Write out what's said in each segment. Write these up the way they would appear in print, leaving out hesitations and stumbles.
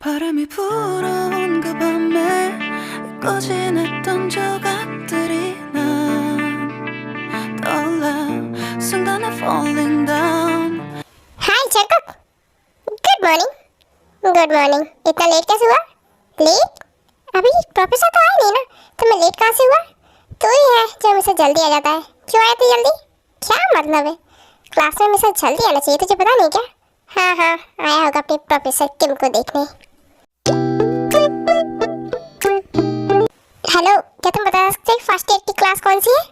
바람이 불어온 그 밤에 꺼진했던 조각들이 난 떠올라 순간에 falling down. Hi Jacob, good morning. Good morning. इतना late कैसे हुआ? लेट? अभी प्रोफेसर तो आया नहीं ना, तो मैं लेट कहाँ से हुआ? तू ही है जो मुझसे जल्दी आ जाता है। क्यों आया तू जल्दी? क्या मतलब है? क्लास में मुझसे जल्दी आना चाहिए, तुझे पता नहीं क्या? हाँ हाँ, आया होगा अपने प्रोफेसर किम को देखने। हेलो, क्या तुम बता सकते फर्स्ट ईयर की क्लास कौन सी है?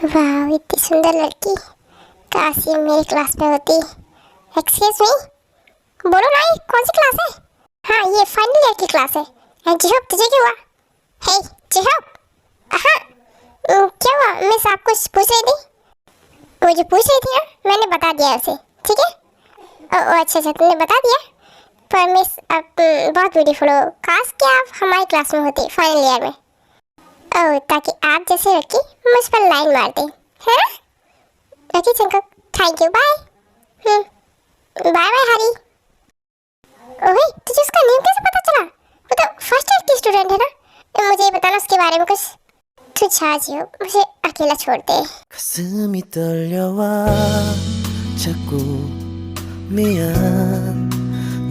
वाह, इतनी सुंदर लड़की, काश ये मेरी क्लास में होती। एक्सक्यूज मी, बोलो ना, ये कौन सी क्लास है? हाँ, ये फाइनल ईयर की क्लास है। जिहोप, तुझे क्या हुआ? हे जिहोप, हाँ क्या हुआ? मिस आप कुछ पूछ रही थी? वो जो पूछ रही थी ना, मैंने बता दिया उसे, ठीक है? ओ अच्छा अच्छा, तुमने बता दिया। पर मिस आप बहुत ब्यूटीफुल हो, काश कि आप हमारी क्लास में होती फाइनल ईयर में। ओह, ताकि आप जैसे लड़की मुझ पर लाइन मार दे, है ना? ओके चंको, thank you, bye. Bye bye Hari. ओए, तुझे उसका नेम कैसे पता चला? वो तो फर्स्ट ईयर की स्टूडेंट है ना, मुझे बताना उसके बारे में कुछ। तू जा जियो, मुझे अकेला छोड़ दे। 가슴이 떨려와 자꾸 미안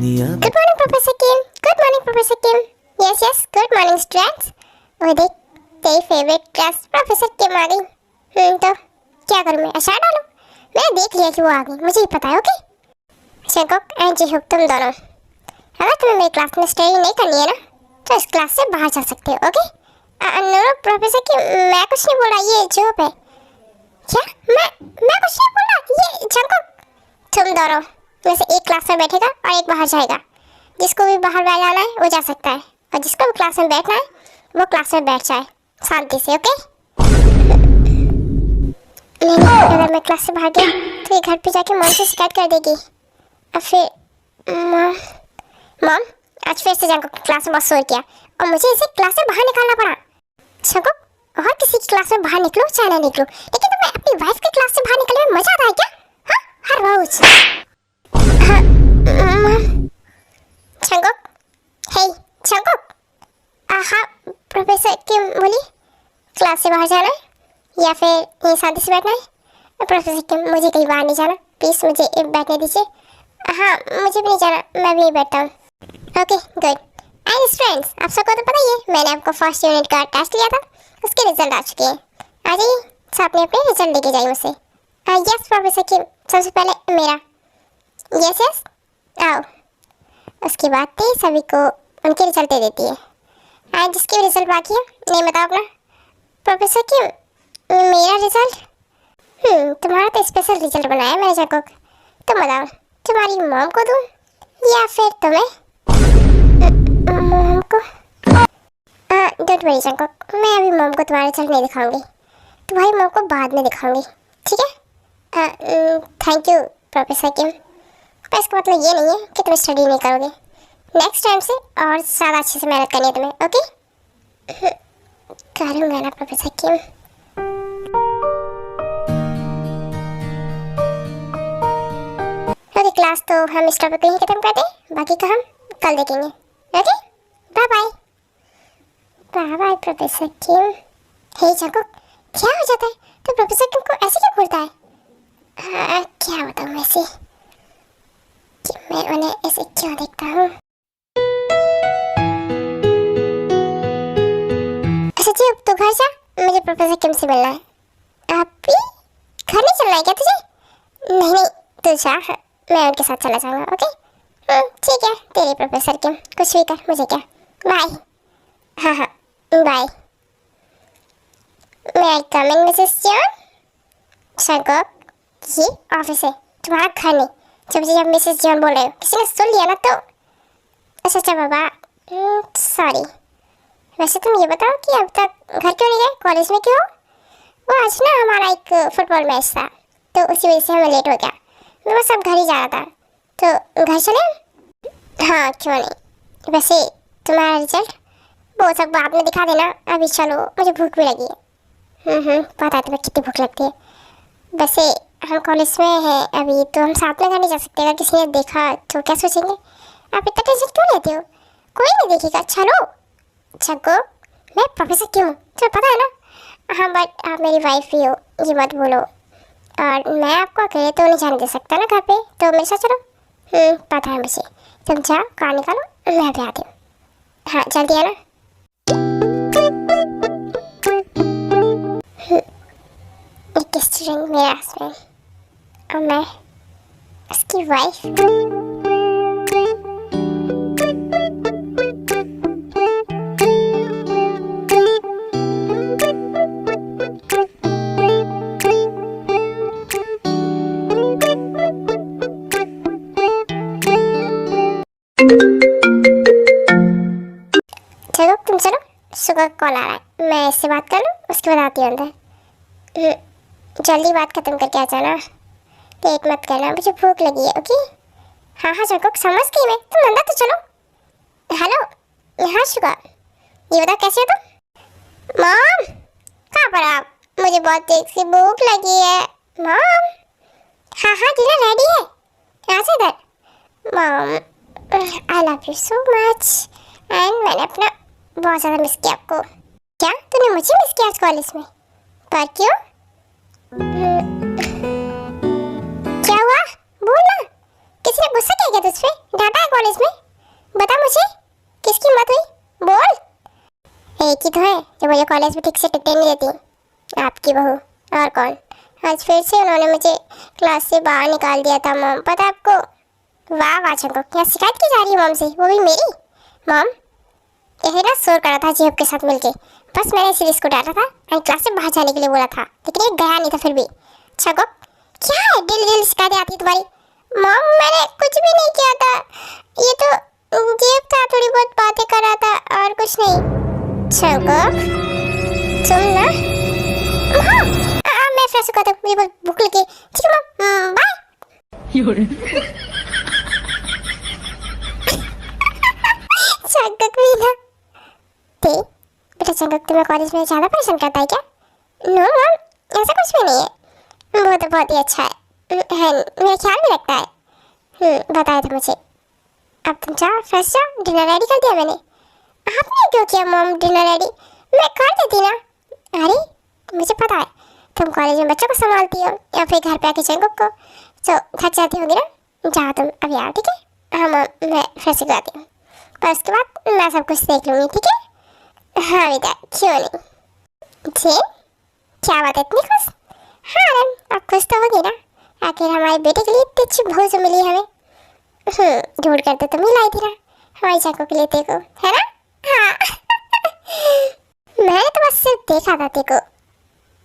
네 앞. Good morning professor Kim. Good morning professor Kim. Yes yes, good morning students. वो देख, तेरी फेवरेट क्लास प्रोफेसर किम आ गई। तो क्या करूँ मैं, अचार डालूं? मैंने देख लिया कि वो आ गई, मुझे ही पता है। ओके शंकोक एंड जिहोप, तुम दोनों अगर तुम्हें मेरी क्लास में स्टडी नहीं करनी है ना, तो इस क्लास से बाहर जा सकते हो। ओके नो प्रोफेसर किम, मैं कुछ नहीं बोला, ये जिहोप है। क्या? मैं कुछ नहीं बोला, ये शंकोक। तुम दोनों में से एक क्लास में बैठेगा और एक बाहर जाएगा। जिसको भी बाहर जाना है वो जा सकता है, और जिसको भी क्लास में बैठना है वो क्लास में बैठ जाए शांति से। ओके नहीं, अगर मैं क्लास से बाहर गया तो ये घर पे जाके मॉम से शिकायत कर देगी, और फिर मॉम आज फिर से जंको क्लास में बहुत शोर किया और मुझे इसे क्लास से बाहर निकालना पड़ा। जंको, और किसी की क्लास में बाहर निकलो चाहे ना निकलो, लेकिन तुम्हें अपनी वाइफ की क्लास से बाहर निकलने में मजा आता है क्या? हाँ, हर रोज। जंको, हे जंको, हाँ प्रोफेसर किम बोली, क्लास से बाहर जाना है या फिर यहीं शांति से बैठना है? प्रोफेसर किम, मुझे कहीं बाहर नहीं जाना, प्लीज़ मुझे बैठने दीजिए। हाँ, मुझे भी नहीं जाना, मैं भी नहीं बैठता हूँ। Okay good. एंड फ्रेंड्स, आप सबको तो पता ही है, मैंने आपको फर्स्ट यूनिट का टेस्ट लिया था, उसके रिजल्ट आ चुके हैं। आ जाइए, सब अपने रिजल्ट लेके जाइए मुझसे। यस प्रोफेसर किम, सबसे पहले मेरा। यस यस, आओ। उसके बाद ते सभी को उनके रिजल्ट दे देती है। एंड जिसके भी रिजल्ट बाकी है, नहीं बताओ अपना। प्रोफेसर किम, मेरा रिजल्ट? तुम्हारा तो स्पेशल रिजल्ट बनाया मैंने जंको। तुम बताओ, तुम्हारी मॉम को दूं या फिर तुम्हें? मॉम को? डोंट वरी जंको, मैं अभी मॉम को तुम्हारा रिजल्ट नहीं दिखाऊंगी, तुम्हारी मॉम को बाद में दिखाऊंगी, ठीक है? थैंक यू प्रोफेसर किम, पर इसका मतलब ये नहीं है कि तुम स्टडी नहीं करोगे। नेक्स्ट टाइम से और ज़्यादा अच्छे से मेहनत करनी है तुम्हें। ओके करूँगा ना प्रोफेसर किम। ओके क्लास तो हम इस टॉपिक को ही खत्म करते हैं, बाकी का हम कल देखेंगे। Okay bye bye. Bye bye professor Kim. Hey Jungkook, क्या हो जाता है? तो प्रोफेसर किम को ऐसे क्यों बोलता है? क्या बताऊँ ऐसे कि मैं उन्हें ऐसे क्यों देखता हूँ? अच्छा जी, अब तो घर जा, मुझे प्रोफेसर किम से मिलना है। अभी घर नहीं चलना है क्या तुझे? नहीं नहीं, तू जा, मैं उनके साथ चला जाऊंगा। ओके ठीक है, तेरे प्रोफेसर किम, कुछ भी कर, मुझे क्या। बाय। हाँ हाँ बाय। मैं आई कम इन मिसेस जॉन? शंकोक, ये ऑफिस है, तुम्हारा घर नहीं। जब मिसेस जॉन बोल रहे हो, किसी ने सुन लिया ना तो। अच्छा अच्छा बाबा, सॉरी। वैसे तुम ये बताओ कि अब तक घर क्यों नहीं गए, कॉलेज में क्यों? वो आज ना हमारा एक फुटबॉल मैच था, तो उसी वजह से हमें लेट हो गया। मैं बस अब घर ही जा रहा था, तो घर चले? हाँ क्यों नहीं। वैसे तुम्हारा रिजल्ट वो सब बाद में दिखा देना, अभी चलो, मुझे भूख भी लगी है। पता है तुम्हें कितनी भूख लगती है। वैसे हम कॉलेज में हैं अभी, तो हम साथ में घर नहीं जा सकते, अगर किसी ने देखा तो क्या सोचेंगे? आप इतना टेंशन क्यों लेते हो? कोई नहीं देखेगा, चलो। जग्गू, मैं प्रोफेसर क्यों हूँ तुम्हें पता है ना? हाँ बट आप मेरी वाइफ भी हो, ये मत बोलो। और मैं आपको अकेले तो नहीं जाने दे सकता ना घर पे, तो मेरे साथ चलो। पता है मुझे। तुम जाओ, कार निकालो, मैं भी आती हूँ। हाँ जल्दी आना। एक स्टूडेंट मेरा हस्बैंड और मैं उसकी वाइफ। चलो तुम चलो, सुबह कॉल आ रहा है, मैं इससे बात कर लूँ, उसके बाद आती हूँ अंदर। जल्दी बात खत्म करके आ जाना, लेट मत करना, मुझे भूख लगी है। ओके? हाँ हाँ जग्गू, समझ गई मैं, तुम अंदर तो चलो। हेलो, यहाँ शुगर, ये बताओ कैसे हो तुम? मॉम, कहाँ पर आप? मुझे बहुत तेज सी भूख लगी है। मॉम, हाँ हाँ डिनर रेडी है, यहाँ से इधर। Mom, I love you so much and मैंने अपना बहुत ज़्यादा मिस किया आपको। क्या तूने मुझे मिस किया आज कॉलेज में? पर क्यों? क्या हुआ? बोल ना, किसी ने गुस्सा किया क्या तुझ पे? डांटा है कॉलेज में? बता मुझे, किसकी मत हुई? बोल। एक ही तो है जो मुझे कॉलेज में ठीक से टिकने नहीं देती, आपकी बहू। और कौन? आज फिर से उन्होंने मुझे क्लास से बाहर निकाल दिया था मॉम, पता आपको? वाह वाह चंको, क्या शिकायत की जा रही है मॉम से, वो भी मेरी? मॉम, यही ना शोर करा था जीएफ के साथ मिलके, बस मैंने सीरीज को डांटा था एंड क्लास से बाहर जाने के लिए बोला था, लेकिन ये गया नहीं था फिर भी। चंको, क्या है डेली डेली शिकायतें आती तुम्हारी? मॉम, मैंने कुछ भी नहीं किया था, ये तो जीएफ था, थोड़ी बहुत बातें कर रहा था और कुछ नहीं। चंको, तुम ना मैं फ्रेश हो गया था, मुझे बहुत भूख लगी। ठीक है मॉम, बाय। चंकक भी ना ते बेटा, चंकक तुम्हें कॉलेज में ज़्यादा परेशान करता है क्या? नो मॉम, ऐसा कुछ भी नहीं है, वो तो बहुत ही अच्छा है मेरे ख्याल में लगता है। बताया था मुझे। अब तुम जाओ, फ्रेश जाओ, डिनर रेडी कर दिया मैंने। आपने क्यों किया मॉम डिनर रेडी? मैं कर देती ना। अरे मुझे पता है तुम कॉलेज में बच्चों को संभालती हो या फिर घर पे आके चंकक को, तो थक जाती होगी ना। जाओ तुम अभी आओ, ठीक है? हाँ मॉम, मैं फ्रेश हो जाती हूँ, पर उसके बाद मैं सब कुछ देख लूँगी, ठीक है? हाँ बेटा, क्यों नहीं। जी, क्या बात है, इतनी खुश? हाँ मैम, आप खुश तो होगी ना, आखिर हमारे बेटे के लिए इतनी अच्छी बहू जो मिली हमें। ढूंढ कर तो तुम ही लाई थी ना हमारी चाको के लिए तेको, है ना? हाँ। मैंने तो बस सिर्फ देखा था तेको,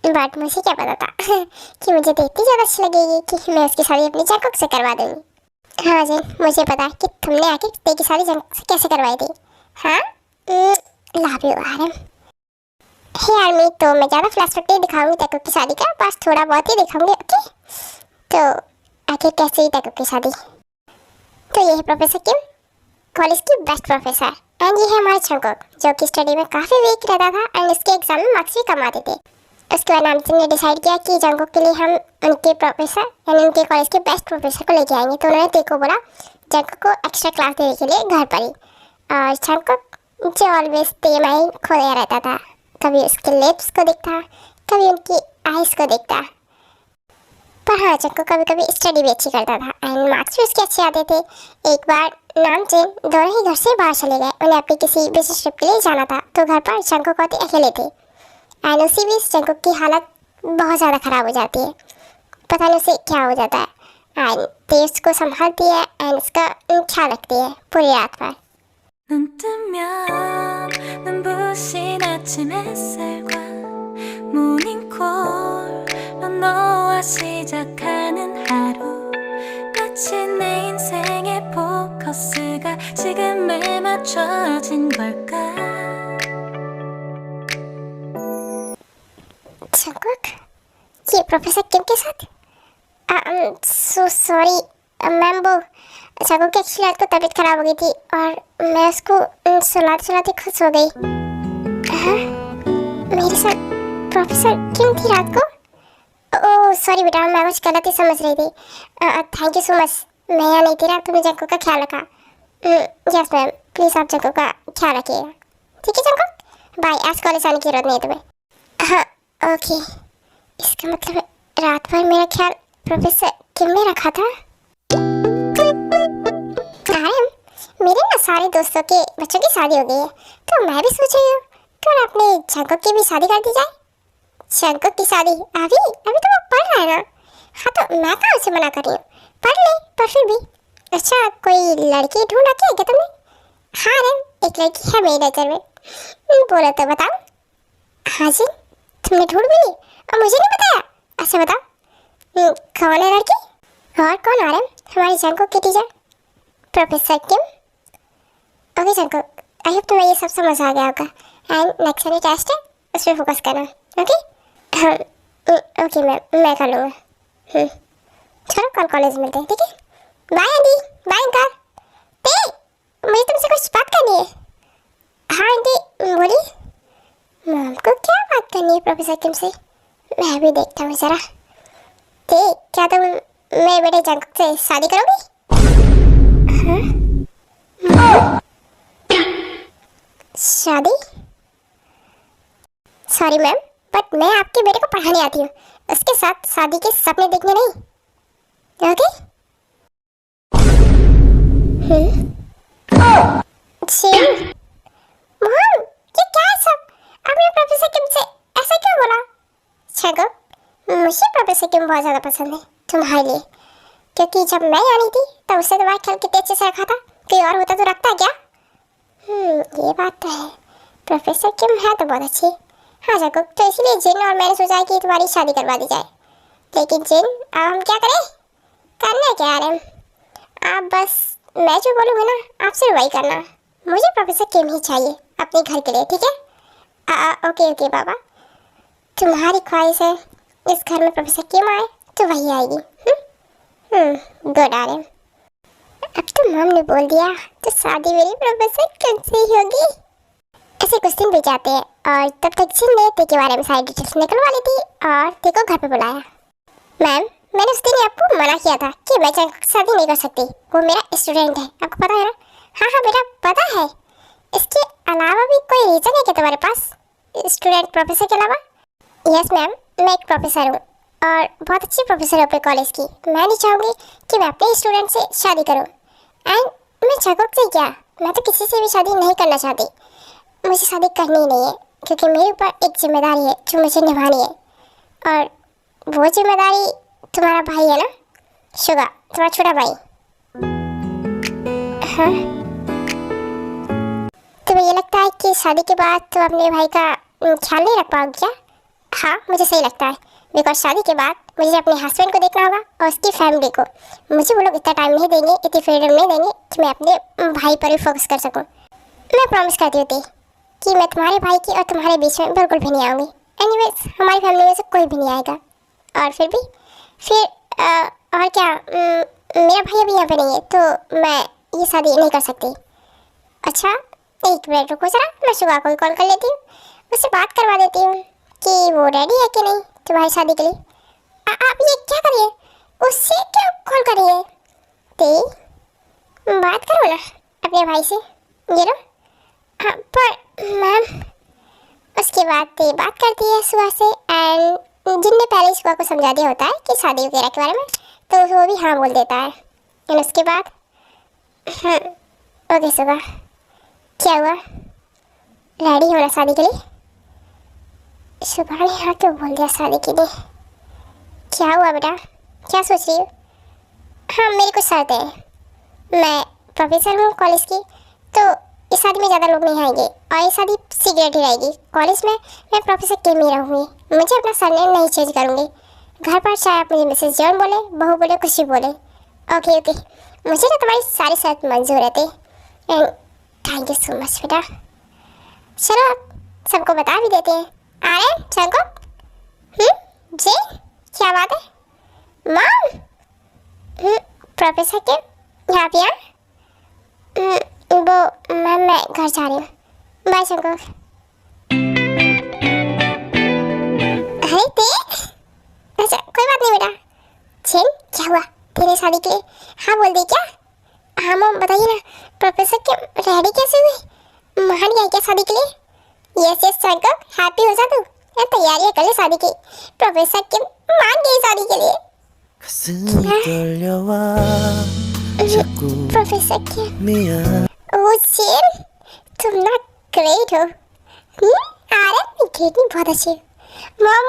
बट मुझे क्या पता था कि मुझे देखती ज़्यादा अच्छी लगेगी कि मैं उसकी शादी अपनी चाको से करवा दूँगी। हाँ जी, मुझे पता है कि तुमने आके ते की शादी जंग से कैसे करवाई थी। हाँ, लव यू आरम। हे आर्मी, तो मैं ज़्यादा फ्लैशबैक नहीं दिखाऊंगी तैको की शादी का, बस थोड़ा बहुत ही दिखाऊंगी। ओके? तो आखिर कैसे ही तैको की शादी। तो ये है प्रोफेसर किम, कॉलेज की बेस्ट प्रोफेसर, एंड ये है हमारा चंकक जो कि स्टडी में काफ़ी वीक रहता था एंड उसके एग्जाम में मार्क्स भी कम आते थे। उसके बाद नामचंद ने डिसाइड किया कि जंकक के लिए हम उनके प्रोफेसर यानी उनके कॉलेज के बेस्ट प्रोफेसर को लेके आएंगे। तो उन्होंने तेको बोला जंकक को एक्स्ट्रा क्लास देने के लिए घर पर ही। और जंकक जो ऑलवेज तेमाही खोया रहता था, कभी उसके लिप्स को देखता, कभी उनकी आइज़ को देखता। पर हाँ, जंकक कभी कभी स्टडी भी अच्छी करता था एंड मार्क्स भी उसके अच्छे आते थे। एक बार नामचंद दोनों ही घर से बाहर चले गए, उन्हें अपनी किसी बिजनेस ट्रिप के लिए जाना था, तो घर पर जंकक और अकेले थे। एंड उसी बीच जंकक की हालत बहुत ज़्यादा ख़राब हो जाती है, पता नहीं उसे क्या हो जाता है। एंड ते उसको संभालती है एंड उसका ख्याल रखती है पूरी रात भर। 눈 뜨면 눈부신 아침 햇살과 모닝콜로 너와 시작하는 하루, 마치 내 인생의 포커스가 지금에 맞춰진 걸까. जंकक, ये प्रोफेसर किम के साथ? सो सॉरी मैम, वो जंकक की एक्चुअली रात को तबीयत खराब हो गई थी और मैं उसको सुलाते सुलाते खुश हो गई। हाँ, मेरे साथ प्रोफेसर किम थी रात को? ओह सॉरी बेटा, मैं कुछ गलत ही समझ रही थी। थैंक यू सो मच, मैं यहाँ नहीं थी ना, तुमने जंकक का ख्याल रखा। यस मैम, प्लीज़ आप जंकुक का ख्याल रखिएगा, ठीक है जंकुक? बाय, आज कॉलेज आने की जरूरत नहीं है तुम्हें। हाँ ओके। इसका मतलब रात भर मेरा ख्याल प्रोफेसर किम ने रखा था। मेरे ना सारे दोस्तों के बच्चों की शादी हो गई है, तो मैं भी सोच रही हूँ क्यों अपने जंकुक की भी शादी कर दी जाए। जंकुक की शादी अभी अभी तो वो पढ़ रहा है ना। हाँ तो मैं कहाँ उसे मना कर रही हूँ, पढ़ ले, पर फिर भी। अच्छा कोई लड़की ढूंढ रखी है क्या तुमने? हाँ रे, एक लड़की है मेरी नजर में। बोलो तो बताओ। हाँ जी, तुमने ढूंढ भी ली और मुझे नहीं बताया? अच्छा बताओ कौन है लड़की? और कौन आ रहे? हमारी जंकुक की teacher professor Kim. Okay Jungkook, I hope तुम्हें ये सब समझ आ गया होगा। एंड नेक्स्ट वाली टेस्ट है, उस पर फोकस करना, ओके? हाँ ओके मैम, मैं कर लूँगा। चलो कल कॉलेज मिलते हैं, ठीक है? Bye aunty, bye uncle. ते मुझे तुमसे कुछ बात करनी है। हाँ आंटी बोलिए। मैम को क्या बात करनी है प्रोफेसर किम से? मैं भी देखता हूँ ज़रा। ते क्या तुम मेरे बेटे जंकुक से शादी करोगी? शादी? सॉरी मैम, बट मैं आपके बेटे को पढ़ाने आती हूँ, उसके साथ शादी के सपने देखने नहीं, ओके? मोहन, ये क्या है सब? आपने प्रोफेसर किम से ऐसा क्यों बोला? छगो, मुझे प्रोफेसर किम बहुत ज़्यादा पसंद है तुम्हारे लिए, क्योंकि जब मैं आई थी तब उसने तुम्हारा ख्याल कितने अच्छे से रखा था। कोई और होता तो रखता क्या? ये बात तो है, प्रोफेसर किम है तो बहुत अच्छी। हाँ जंकुक, तो इसलिए जिन और मैंने सोचा कि तुम्हारी शादी करवा दी जाए। लेकिन जिन, अब हम क्या करें? करना क्या है? आप बस मैं जो बोलूँगी ना आप सिर्फ वही करना। मुझे प्रोफेसर किम ही चाहिए अपने घर के लिए, ठीक है? ओके ओके बाबा, तुम्हारी ख्वाहिश है इस घर में प्रोफेसर किम आए तो वही आएगी। गुड आ रहे। अब तो मम ने बोल दिया तो शादी मेरी प्रोफेसर किम से ही होगी। ऐसे कुछ दिन बीत जाते हैं और तब तक जिन ने ते के बारे में सारी डिटेल्स निकलवा ली थी और ते को घर पे बुलाया। मैम, मैंने उस दिन आपको मना किया था कि मैं शादी नहीं कर सकती, वो मेरा स्टूडेंट है, आपको पता है ना? हाँ बेटा पता है। इसके अलावा भी कोई रीज़न है क्या तुम्हारे पास स्टूडेंट प्रोफेसर के अलावा? यस मैम, मैं एक प्रोफेसर हूँ और बहुत अच्छी प्रोफेसर हूँ अपने कॉलेज की। मैं नहीं चाहूँगी कि मैं अपने स्टूडेंट से शादी करूँ। एंड मैं जंकुक से क्या, मैं तो किसी से भी शादी नहीं करना चाहती। मुझे शादी करनी ही नहीं है क्योंकि मेरे ऊपर एक जिम्मेदारी है जो मुझे निभानी है, और वो जिम्मेदारी तुम्हारा भाई है ना, शुगा, तुम्हारा छोटा भाई। हाँ, तुम्हें ये लगता है कि शादी के बाद तुम अपने भाई का ख्याल नहीं रख पाओगे क्या? हाँ मुझे सही लगता है, बिकॉज शादी के बाद मुझे अपने हस्बैंड को देखना होगा और उसकी फैमिली को। मुझे वो लोग इतना टाइम नहीं देंगे, इतनी फ्रीडम नहीं देंगे कि मैं अपने भाई पर ही फोकस कर सकूं। मैं प्रॉमिस करती होती कि मैं तुम्हारे भाई की और तुम्हारे बीच में बिल्कुल भी नहीं आऊँगी। एनीवेज हमारी फैमिली में से कोई भी नहीं आएगा। और फिर भी और क्या, मेरा भाई अभी यहाँ पे नहीं है तो मैं ये शादी नहीं कर सकती। अच्छा एक मिनट रुको ज़रा, मैं सुबह को कॉल कर लेती हूँ, उससे बात करवा देती हूँ कि वो रेडी है कि नहीं तुम्हारी शादी के लिए। आप ये क्या करिए, उससे क्यों कॉल करिए? ते बात करो ना अपने भाई से, ये लो। हाँ पर मैम, उसके बाद ते बात करती है सुबह से, एंड जिनने पहले सुबह को समझा दिया होता है कि शादी वगैरह के बारे में, तो वो भी हाँ बोल देता है। एंड उसके बाद ओके सुबह क्या हुआ, रेडी हो ना शादी के लिए? सुबह ने हाँ क्यों बोल दिया शादी के लिए? क्या हुआ बेटा, क्या सोच रही हो? हाँ मेरी कुछ शर्तें हैं, मैं प्रोफेसर हूँ कॉलेज की, तो इस शादी में ज़्यादा लोग नहीं आएंगे और ये शादी सीक्रेट ही रहेगी। कॉलेज में मैं प्रोफेसर के में रहूँगी, मुझे अपना सरनेम नहीं चेंज करूँगी। घर पर चाहे आप मुझे मिसेस जॉन बोले, बहू बोले, कुछ भी बोले। ओके ओके, मुझे ना तुम्हारी सारी शर्त मंजूर रहती। And thank you so much बेटा। चलो सबको बता भी देते हैं। आ रहे हैं जंकुक? जी क्या बात है मॉम? प्रोफेसर के यहाँ पे वो मैम मैं घर जा रही हूँ, बाय जंकुक। अरे ते अच्छा कोई बात नहीं बेटा। छिन क्या हुआ तेरे शादी के लिए हाँ बोल दी क्या? हाँ मॉम बताइए ना, प्रोफेसर के रेडी कैसे हुए? मान गया क्या शादी के लिए? यस यस संकट, हैप्पी हो जा तू, यार तैयारियां कर ले शादी की। प्रोफेसर के मान गई शादी के लिए। 가슴이 떨려와 자꾸 प्रोफेसर के 미안 ओ शेर, तुम ना ग्रेट हो। आ रहा है ग्रेट नहीं, बहुत अच्छे हो। मॉम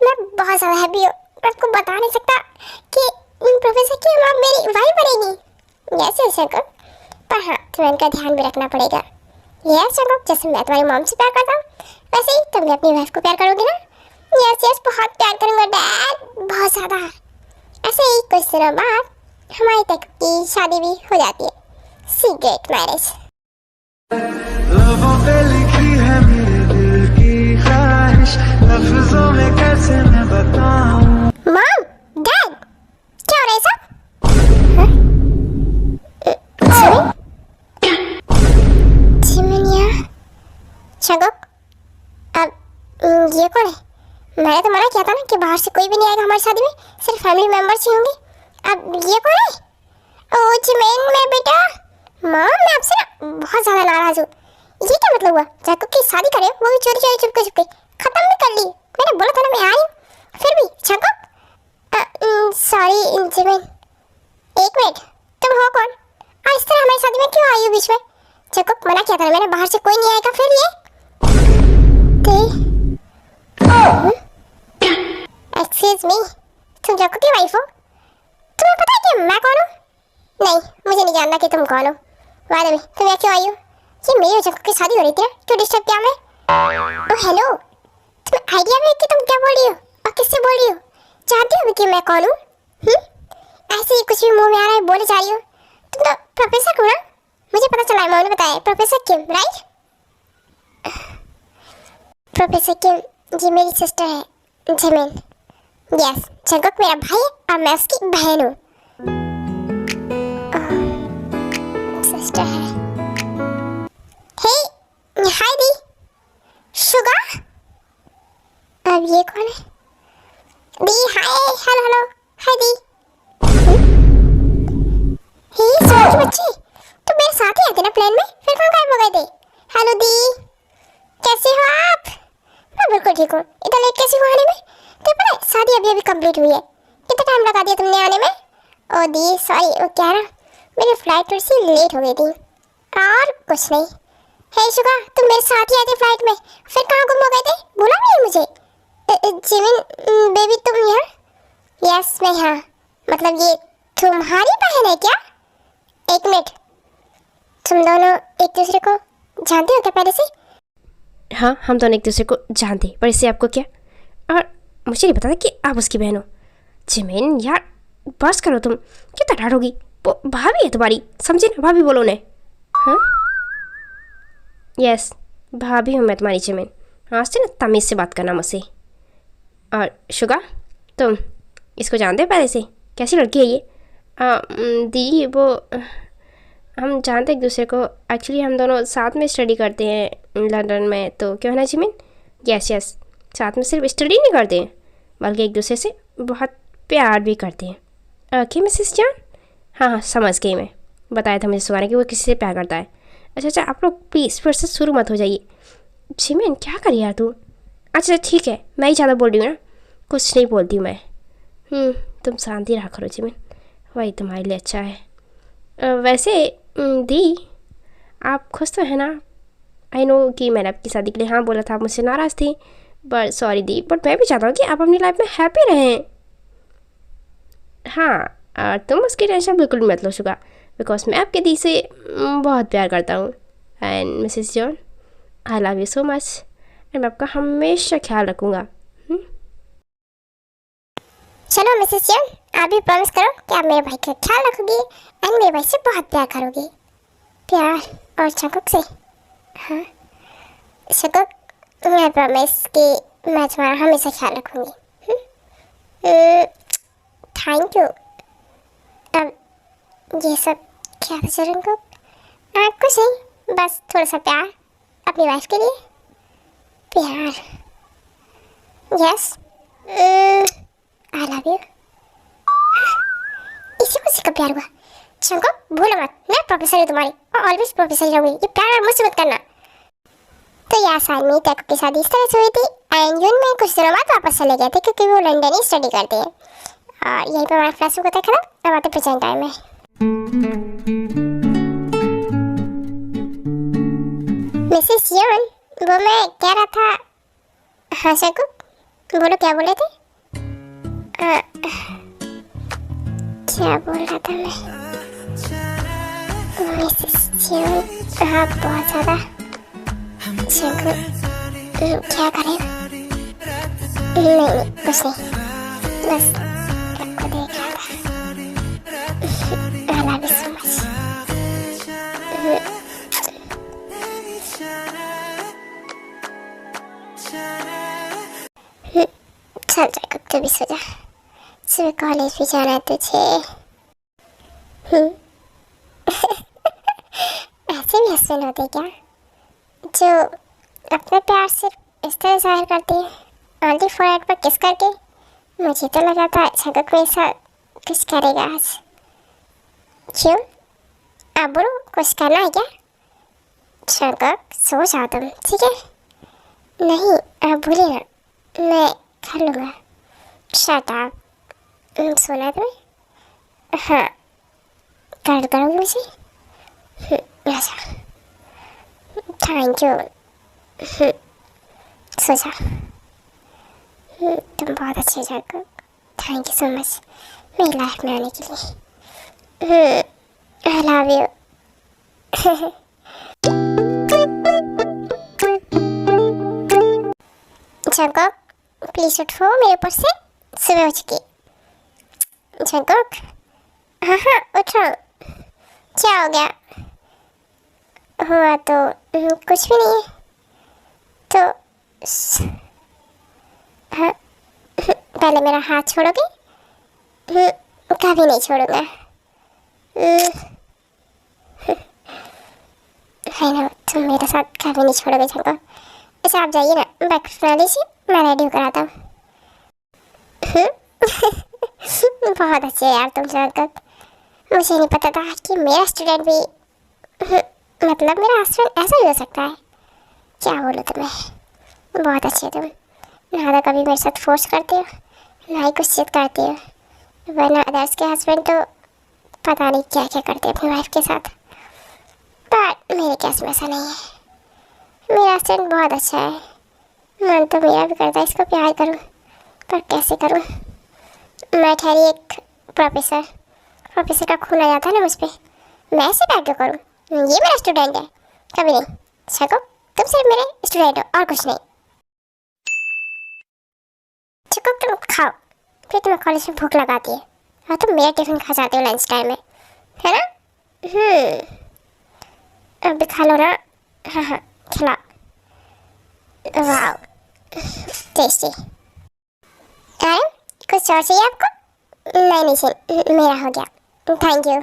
मैं बहुत ज़्यादा हैप्पी हूँ, मैं आपको बता नहीं सकता कि प्रोफेसर की मॉम मेरी वाइफ बनेगी। यस यस संकट, पर हाँ तुम्हें इनका ध्यान भी रखना पड़ेगा। यस संकट, जैसे मैं तुम्हारी मॉम से प्यार करता हूँ वैसे ही तुम भी अपनी वाइफ को प्यार करोगे ना? यस यस, बहुत प्यार करूँगा डैड, बहुत ज़्यादा। ऐसे ही कुछ दिनों बाद हमारी तक की शादी भी हो जाती है, सीक्रेट मैरिज। लबों पे लिखी है मेरे दिल की ख्वाहिश लफ्जों में कैसे मैं बताऊं मॉम डैड, क्या हो रहा है सब? चिमनिया शगुक, अब ये कौन है? मैंने तो मना किया था ना कि बाहर से कोई भी नहीं आएगा हमारी शादी में, सिर्फ फैमिली मेंबर्स ही होंगे। अब ये कौन है? ओ चिमेन में बेटा। मॉम मैं आपसे ना बहुत ज़्यादा नाराज़ हूँ। ये क्या मतलब हुआ? जैकब की शादी करे वो भी चोरी चोरी चुपके चुपके खत्म भी कर ली। मैंने बोला था ना मैं आ रही हूँ, फिर भी जैकब। सॉरी चिमेन, एक मिनट, तुम हो कौन और इस तरह हमारी शादी में क्यों आई हो बीच में? जैकब मना किया था ना मैंने, बाहर से कोई नहीं आएगा। फिर ये एक्सक्यूज मी, तुम जैकब की वाइफ हो? तुम्हें पता है कि मैं कौन हूँ? नहीं, मुझे नहीं जानना कि तुम कौन हो। वादे में तुम यहाँ क्यों आई हो? ये मेरी और जैकब की शादी हो रही थी ना, क्यों डिस्टर्ब किया मैं? ओह हेलो, तुम्हें आइडिया भी है कि तुम क्या बोल रही हो और किससे बोल रही हो? जानती हो कि मैं कौन हूँ? ऐसे ही कुछ भी मुंह में आ रहा है बोले जा रही हो। तुम तो प्रोफेसर हो ना? मुझे पता चला है, मॉम ने बताया, प्रोफेसर किम राइट? प्रोफेसर किम जी मेरी सिस्टर है जमीन। यस, जैकब मेरा भाई है और मैं उसकी बहन हूँ। सिस्टर है। हे हाय दी, शुगर। अब ये कौन है? दी हाय, हेलो हेलो, हाय दी। हे सोच बच्ची, तुम मेरे साथ ही आते ना प्लेन में, फिर कहाँ गायब हो गए थे? हेलो दी, कैसे हो आप? मैं बिल्कुल ठीक हूँ। इतना लेट कैसे हुआ आने में? तो पता है शादी अभी अभी कंप्लीट हुई है। कितना टाइम लगा दिया तुमने आने में? ओ दी सॉरी, वो क्या ना मेरी फ्लाइट थोड़ी सी लेट हो गई थी और कुछ नहीं। हे शुगा, तुम मेरे साथ ही आए थे फ्लाइट में, फिर कहाँ गुम हो गए थे? भूला नहीं मुझे? जिमिन बेबी तुम यहाँ? यस मैं यहाँ। मतलब ये तुम्हारी बहन है क्या? एक मिनट, तुम दोनों एक दूसरे को जानते हो क्या पहले से? हाँ, हम दोनों एक दूसरे को जानते हैं, पर इससे आपको क्या? और मुझे नहीं पता था कि आप उसकी बहन हो। जिमिन यार बस करो, तुम कितना डांटोगी? वो भाभी है तुम्हारी, समझे ना? भाभी बोलो उन्हें। हाँ यस, भाभी हूँ मैं तुम्हारी जिमिन। आज से ना तमीज़ से बात करना मुझसे। और शुगा, तुम इसको जानते हो पहले से? कैसी लड़की है ये? दी वो हम जानते एक दूसरे को। एक्चुअली हम दोनों साथ में स्टडी करते हैं लंदन में, तो क्यों है ना जिमिन? यस यस, साथ में सिर्फ स्टडी नहीं करते हैं बल्कि एक दूसरे से बहुत प्यार भी करते हैं। ओके मिसेस जान, हाँ हाँ समझ गई मैं। बताया था मुझे सुबह कि वो किसी से प्यार करता है। अच्छा आप लोग प्लीज़ फिर से शुरू मत हो जाइए। जिमिन क्या कर यार तू? अच्छा ठीक है, मैं ही ज़्यादा बोल रही हूँ ना, कुछ नहीं बोलती हूँ मैं। तुम शांति रहा करो जिमिन, वही तुम्हारे लिए अच्छा है। वैसे दी आप खुश तो है ना? आई नो कि मैंने आपकी शादी के लिए हाँ बोला था, आप मुझसे नाराज़ थी, बट सॉरी दी, बट मैं भी चाहता हूँ कि आप अपनी लाइफ में हैप्पी रहें। हाँ, और तुम उसकी टेंशन बिल्कुल मत लो शुगा, बिकॉज मैं आपके दी से बहुत प्यार करता हूँ। And Mrs John, I love you so much and मैं आपका हमेशा ख्याल रखूँगा। चलो मिसेस जॉन, आप भी प्रॉमिस करो कि आप मेरे भाई का ख्याल रखोगी एंड मेरे भाई से बहुत प्यार करोगी। प्यार और शकुक से? हाँ शकुक, मैं प्रॉमिस कि मैं तुम्हारा हमेशा ख्याल रखूँगी। Thank you. अब ये सब क्या था चरण को? कुछ नहीं, बस थोड़ा सा प्यार अपनी वाइफ के लिए। प्यार, यस, आई लव यू। इसी को का प्यार हुआ? शंको भूलो मत, मैं प्रोफेसर हूँ तुम्हारी और ऑलवेज प्रोफेसर रहूंगी। ये प्यार और मुझसे मत करना। तो यार साल में तक के शादी इस तरह से हुई थी एंड जून में कुछ दिनों बाद वापस चले गए थे क्योंकि वो लंदन ही स्टडी करते हैं। और यहीं पर हमारा फ्लैश को खत्म। अब आते प्रेजेंट टाइम में। मिसेस यन, वो मैं कह रहा था। हाँ शंको बोलो, क्या बोले थे? क्या बोल रहा था मैं? मिसेस यन, हाँ बहुत ज़्यादा। शंको क्या करें? नहीं कुछ नहीं, बस आपको देख रहा था। I love you so much. चल जाएगा, तू भी सो जा। सुबह कॉलेज भी जाना है तुझे। ऐसे भी हस्बैंड होते क्या जो अपने प्यार सिर्फ इस तरह जाहिर करती है, ऑनली फॉरवर्ड पर किस करके? मुझे तो लगा था शंकक मेरे साथ कुछ करेगा आज। क्यों? आप बोलो, कुछ करना है क्या? शंकक सो जाओ तुम, ठीक है? नहीं आप भूलिए ना, मैं कर लूँगा। Shut up. सोना है तुम्हें? हाँ कर करोगे मुझे? अच्छा थैंक यू। सो जा, तुम बहुत अच्छे हो शंकक। थैंक यू सो मच मेरी लाइफ में आने के लिए। I love you. शंकक प्लीज उठो, मेरे ऊपर से सुबह हो चुकी। शंकक हाँ हाँ उठो। क्या हो गया? हुआ तो कुछ भी नहीं है। तो हाँ पहले मेरा हाथ छोड़ोगे? कभी नहीं छोड़ूंगा। है ना, तुम मेरे साथ कभी नहीं छोड़ोगे शंकक। अच्छा आप जाइए ना, ब्रेकफास्ट बना लीजिए, मैं रेडी होकर आता हूँ। बहुत अच्छे यार तुम शंकक। मुझे नहीं पता था कि मेरा स्टूडेंट भी मतलब मेरा हस्बैंड ऐसा भी हो सकता है। क्या बोलूँ तुम्हें, बहुत अच्छे तुम। ना तो कभी मेरे साथ फोर्स करते हो, ना ही कुछ जिद करते हो, वरना अदर्स के हस्बैंड तो पता नहीं क्या क्या करते अपनी वाइफ के साथ। बट मेरे केस में ऐसा नहीं है। मेरा हस्बैंड बहुत अच्छा है। मन तो मेरा भी करता है इसको प्यार करूं, पर कैसे करूं? मैं ठहरी एक प्रोफेसर का खून आ जाता है ना मुझ पर। मैं ऐसे प्यार क्यों करूं? ये मेरा स्टूडेंट है, कभी नहीं। शंकक तुम सिर्फ मेरे स्टूडेंट हो और कुछ नहीं। शंकक तुम खाओ, फिर तुम्हें कॉलेज में भूख लगाती है और तुम मेरा टिफिन खा जाते हो लंच टाइम में, है ना? अभी खा लो ना। हाँ हाँ खिला। वाह टेस्टी। अरे कुछ और चाहिए आपको? नहीं सर मेरा हो गया, thank you.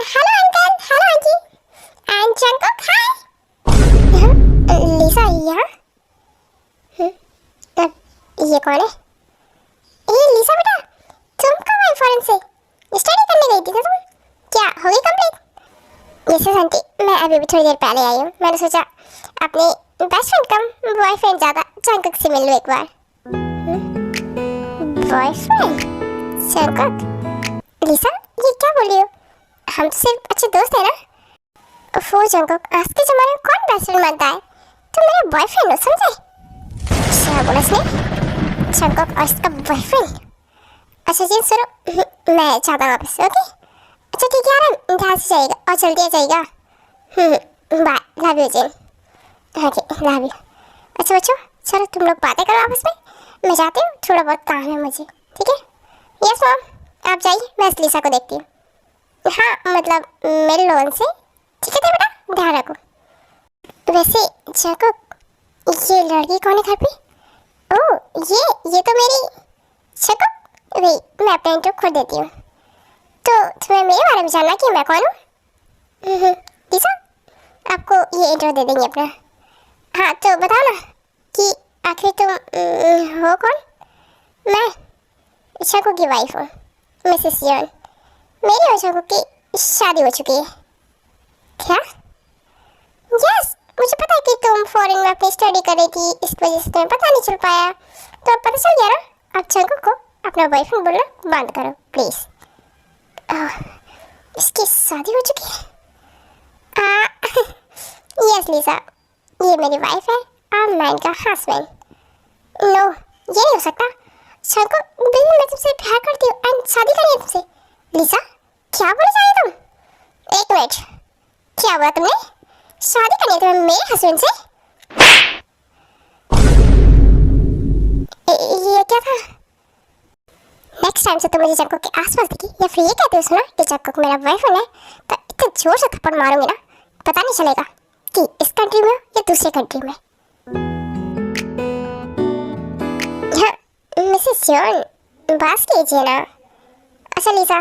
Hello uncle, hello aunty, and शंकक हाय। लिसा यहाँ? ये कौन है? ये लिसा बेटा, तुम कब आई फॉरेन से? स्टडी करने गई थी ना तुम? क्या हो गई कंप्लीट? यस आंटी, मैं अभी भी थोड़ी देर पहले आई हूँ। मैंने सोचा अपने बेस्ट फ्रेंड कम बॉयफ्रेंड ज़्यादा शंकक से मिल लूँ एक बार। बॉयफ्रेंड? शंकक? लिसा ये क्या बोल रही हो? हम तो सिर्फ अच्छे दोस्त हैं ना। वो शंकक, आज के ज़माने में कौन बेस्ट फ्रेंड मानता है? तुम मेरा बॉयफ्रेंड हो, समझे? क्या बोला इसने? शंकक और इसका बॉयफ्रेंड? अच्छा जी सुनो, मैं चाहता हूँ वापस। ओके अच्छा ठीक है यार, ध्यान से जाइएगा और जल्दी आ जाइएगा। Bye, love you Jin. Okay love you. अच्छा बच्चों चलो तुम लोग बातें करो आपस में, मैं जाती हूँ, थोड़ा बहुत काम है मुझे, ठीक है? यस मैम आप जाइए, मैं इस लिसा को देखती हूँ। हाँ मतलब मिल लो उनसे, ठीक है बेटा, ध्यान रखो। वैसे शंकक ये लड़की कौन है घर पे? ओह ये तो मेरी शंकक। वही मैं अपना इंट्रो खुद देती हूँ। तो तुम्हें मेरे बारे में जानना कि मैं कौन हूँ? लिसा आपको ये इंट्रो दे देंगे अपना। हाँ तो बताओ ना कि आखिर तुम हो कौन? मैं शंकु की वाइफ हूँ, मिसेस यन। मेरी और शंकु की शादी हो चुकी है। क्या? यस, मुझे पता है कि तुम फॉरेन में अपनी स्टडी कर रही थी, इस वजह से तुम्हें पता नहीं चल पाया। तो अब पता चल गया ना? अब शंकु को अपना बॉयफ्रेंड बोलना बंद करो प्लीज। इसकी शादी हो चुकी है? यस लिसा, ये मेरी वाइफ है और मैं इनका हस्बैंड। नो, ये नहीं हो सकता। शंकु, बिल्कुल मैं तुमसे प्यार करती हूँ एंड शादी करनी है तुमसे। लिसा, क्या बोले जा रहे तुम? एक मिनट, क्या बोला तुमने? शादी करनी है तुम्हें मेरे हस्बैंड से? ये क्या था? नेक्स्ट टाइम से तुम मुझे जंकुक के आसपास दिखी या फिर ये कहते हो सुना कि जंकुक मेरा बॉयफ्रेंड है, तो इतने जोर से थप्पड़ मारूंगी ना, पता नहीं चलेगा कि इस कंट्री में या दूसरे कंट्री में। हाँ, मिसेस यन, बस कीजिए ना। अच्छा लिसा,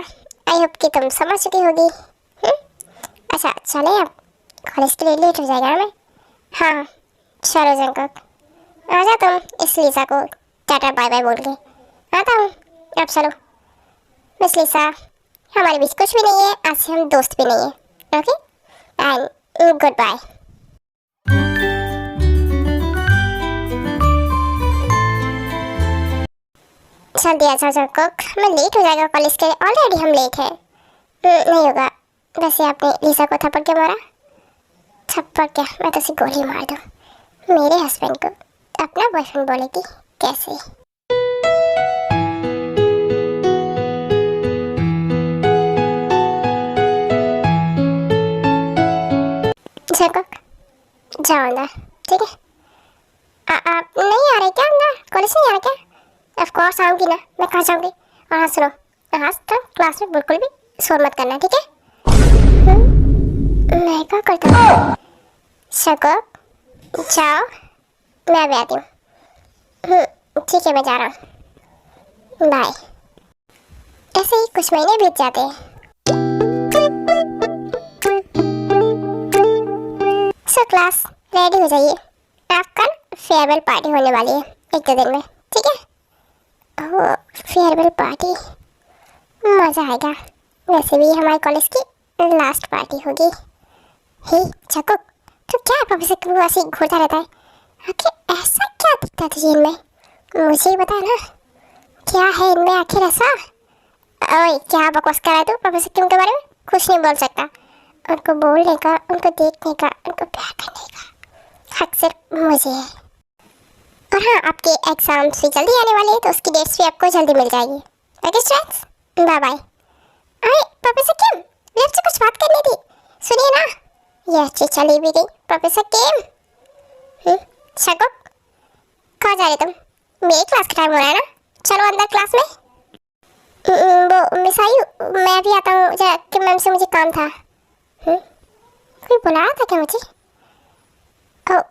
आई होप कि तुम समझ चुकी होगी। अच्छा चले, अब कॉलेज के लिए लेट हो जाएगा ना मैं। हाँ चलो जंकुक, आजा तुम इस लिसा को टाटा बाय बाय बोल के। आता हूँ, अब चलो। मिस लिसा, हमारे बीच कुछ भी नहीं है, आज से हम दोस्त भी नहीं है। Okay and goodbye. जल्दी आ जाओ जंकुक, हमें लेट हो जाएगा कॉलेज के लिए, ऑलरेडी हम लेट हैं। नहीं होगा, वैसे आपने लिसा को थप्पड़ क्यों मारा? थप्पड़ क्या, मैं तो उसे गोली मार दूँ। मेरे हस्बैंड को अपना बॉयफ्रेंड बोलेगी कैसे? जंकुक, जाओ अंदर, ठीक है? आप नहीं आ रहे क्या अंदर? कॉलेज नहीं आ रहे क्या? ऑफ कोर्स आऊंगी ना, मैं कहाँ जाऊंगी? और हाँ सुनो, आज तो क्लास में बिल्कुल भी शोर मत करना, ठीक है? मैं क्या करता हूँ? जंकुक, जाओ, मैं अभी आती हूँ। ठीक है, मैं जा रहा हूँ, बाय। ऐसे ही कुछ महीने बीत जाते हैं। सो क्लास रेडी हो जाइए, आपका फेयरवेल पार्टी होने वाली है 1-2 दिन में, ठीक है? ओह, फेयरवेल पार्टी, मज़ा आएगा। वैसे भी हमारे कॉलेज की लास्ट पार्टी होगी। हे जंकुक, तो क्या प्रोफेसर को ऐसे घूरता रहता है? आखिर ऐसा क्या दिखता है तुझे इनमें? मुझे ही बता ना, क्या है इनमें आखिर ऐसा? ओए, क्या बकवास कर रहा है तू प्रोफेसर किम के बारे में? कुछ नहीं बोल सकता। उनको बोलने का, उनको देखने का, उनको प्यार करने का हक सिर्फ मुझे है। और हाँ, आपके एग्जाम्स भी जल्दी आने वाले हैं, तो उसकी डेट्स भी आपको जल्दी मिल जाएगी। Okay students, bye bye. अरे प्रोफेसर किम, मैं आपसे कुछ बात करनी थी, सुनिए ना। ये अच्छी चली भी गई। प्रोफेसर किम, जंकुक, कहाँ जा रहे तुम? मेरी क्लास का टाइम हो रहा है ना, चलो अंदर क्लास में। वो मिस आयु, मैं भी आता हूँ जरा, कि मैम से मुझे काम था। कोई बुला रहा था क्या मुझे? ओह,